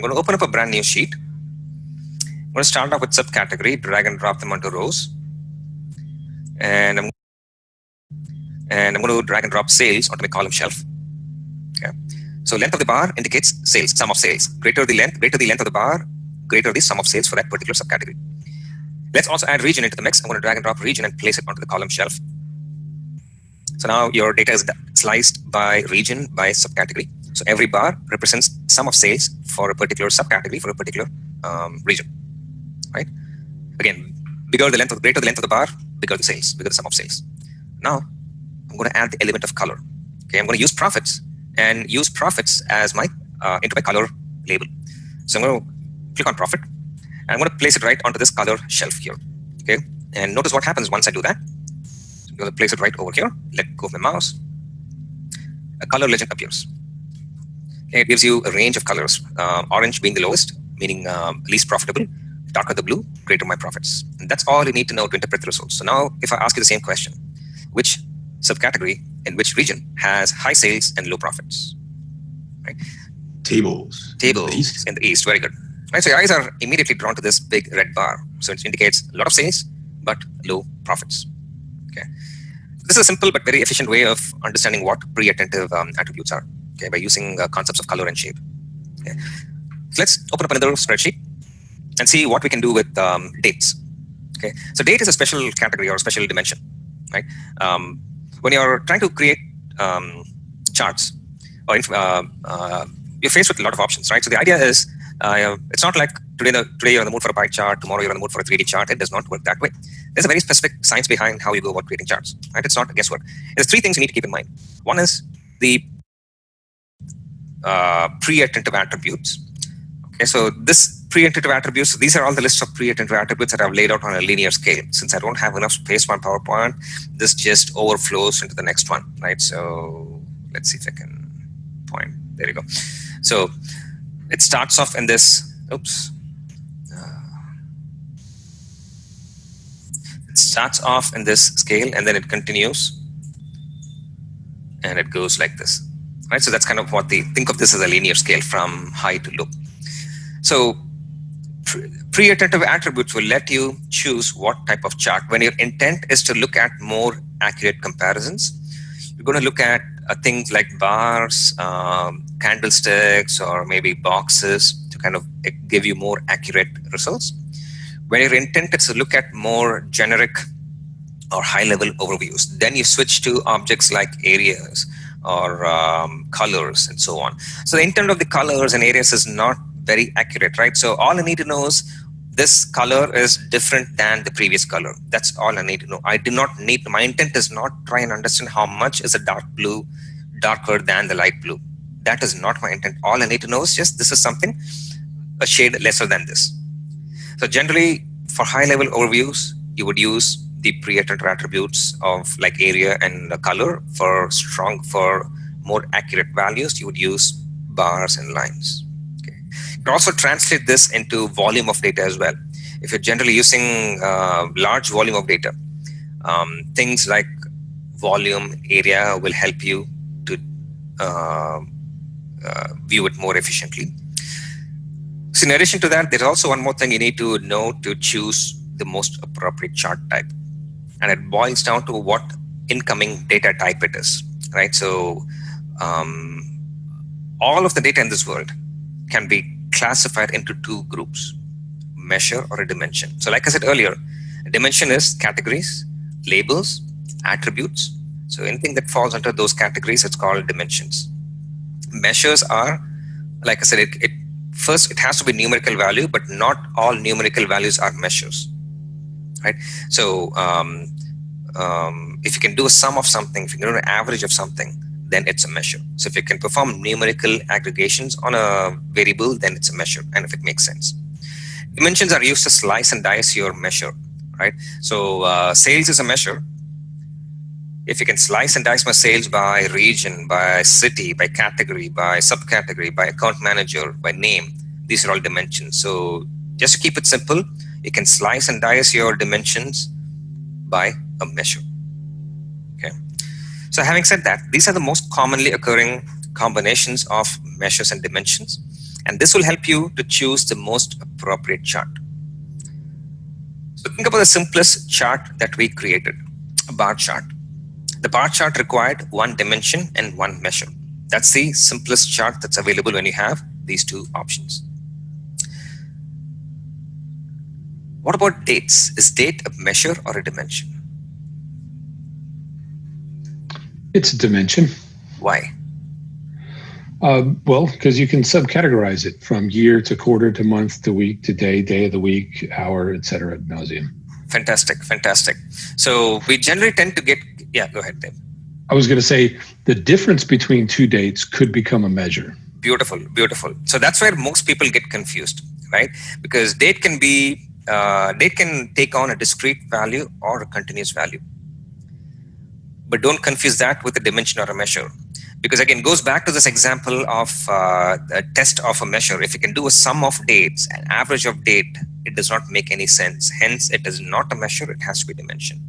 I'm going to open up a brand new sheet. I'm going to start off with subcategory, drag and drop them onto rows. And I'm going to drag and drop sales onto my column shelf. Okay. So length of the bar indicates sales, sum of sales. Greater the length of the bar, greater the sum of sales for that particular subcategory. Let's also add region into the mix. I'm going to drag and drop region and place it onto the column shelf. So now your data is sliced by region, by subcategory. So every bar represents sum of sales for a particular subcategory, for a particular region. Right? Again, greater the length of the bar, bigger the sales, bigger the sum of sales. Now I'm going to add the element of color. Okay, I'm going to use profits and use profits as my into my color label. So I'm going to click on profit and I'm going to place it right onto this color shelf here. Okay, and notice what happens once I do that. So I'm going to place it right over here. Let go of my mouse. A color legend appears. Okay, it gives you a range of colors. Orange being the lowest, meaning least profitable. Darker the blue, greater my profits. And that's all you need to know to interpret the results. So now, if I ask you the same question, which subcategory in which region has high sales and low profits? Right? Tables. Tables in the east. Very good. Right, so your eyes are immediately drawn to this big red bar. So it indicates a lot of sales, but low profits. Okay. This is a simple but very efficient way of understanding what pre-attentive attributes are. Okay, by using concepts of color and shape. Okay. So let's open up another spreadsheet and see what we can do with dates. Okay, so date is a special category or special dimension, right? When you're trying to create charts, or you're faced with a lot of options, right? So the idea is, it's not like today you're in the mood for a pie chart, tomorrow you're in the mood for a 3D chart. It does not work that way. There's a very specific science behind how you go about creating charts, right? It's not guesswork. There's three things you need to keep in mind. One is the pre-attentive attributes. Okay, so this pre-attentive attributes, these are all the lists of pre-attentive attributes that I've laid out on a linear scale. Since I don't have enough space on PowerPoint, this just overflows into the next one, right? So let's see if I can point. There you go. So it starts off in this, it starts off in this scale and then it continues and it goes like this, right? So that's kind of what think of this as a linear scale from high to low. So pre-attentive attributes will let you choose what type of chart. When your intent is to look at more accurate comparisons, you're going to look at things like bars, candlesticks, or maybe boxes to kind of give you more accurate results. When your intent is to look at more generic or high-level overviews, then you switch to objects like areas or colors and so on. So the intent of the colors and areas is not very accurate, right? So all I need to know is this color is different than the previous color. That's all I need to know. I do not need, my intent is not try and understand how much is a dark blue darker than the light blue. That is not my intent. All I need to know is just this is something, a shade lesser than this. So generally for high level overviews, you would use the pre-attentive attributes of like area and color. For more accurate values, you would use bars and lines. You can also translate this into volume of data as well. If you're generally using large volume of data, things like volume, area will help you to view it more efficiently. So in addition to that, there's also one more thing you need to know to choose the most appropriate chart type. And it boils down to what incoming data type it is, right? So all of the data in this world can be classified into two groups, measure or a dimension. So like I said earlier, a dimension is categories, labels, attributes. So anything that falls under those categories, it's called dimensions. Measures are, like I said, first it has to be numerical value, but not all numerical values are measures, right? So if you can do a sum of something, if you can do an average of something, then it's a measure. So if you can perform numerical aggregations on a variable, then it's a measure, and if it makes sense. Dimensions are used to slice and dice your measure, right? So sales is a measure. If you can slice and dice my sales by region, by city, by category, by subcategory, by account manager, by name, these are all dimensions. So just to keep it simple, you can slice and dice your dimensions by a measure. Okay. So having said that, these are the most commonly occurring combinations of measures and dimensions. And this will help you to choose the most appropriate chart. So think about the simplest chart that we created, a bar chart. The bar chart required one dimension and one measure. That's the simplest chart that's available when you have these two options. What about dates? Is date a measure or a dimension? It's a dimension. Why? Well, because you can subcategorize it from year to quarter to month to week to day, day of the week, hour, etc. ad nauseum. Fantastic, fantastic. So we generally tend to get, yeah, go ahead, Dave. I was going to say the difference between two dates could become a measure. Beautiful, beautiful. So that's where most people get confused, right? Because date can take on a discrete value or a continuous value. But don't confuse that with a dimension or a measure. Because again, it goes back to this example of a test of a measure. If you can do a sum of dates, an average of date, it does not make any sense. Hence, it is not a measure, it has to be dimension.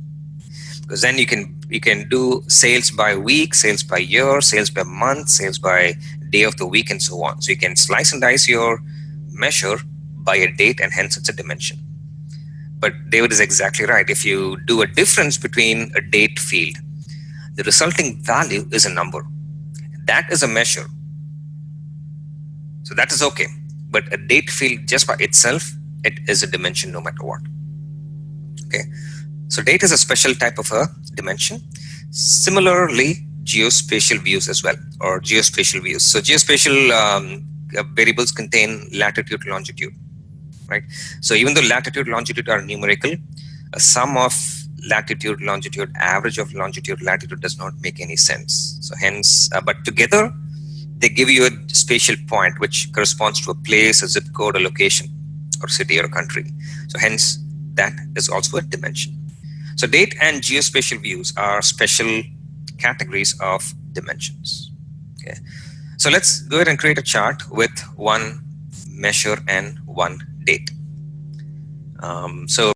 Because then you can do sales by week, sales by year, sales by month, sales by day of the week, and so on. So you can slice and dice your measure by a date, and hence it's a dimension. But David is exactly right. If you do a difference between a date field, the resulting value is a number. That is a measure. So that is okay. But a date field just by itself, it is a dimension no matter what. Okay. So date is a special type of a dimension. Similarly, geospatial views as well, or geospatial views. So geospatial variables contain latitude, longitude, right? So even though latitude, longitude are numerical, a sum of latitude, longitude, average of longitude, latitude does not make any sense. So hence, but together, they give you a spatial point which corresponds to a place, a zip code, a location, or city or country. So hence, that is also a dimension. So date and geospatial views are special categories of dimensions. Okay. So let's go ahead and create a chart with one measure and one date. So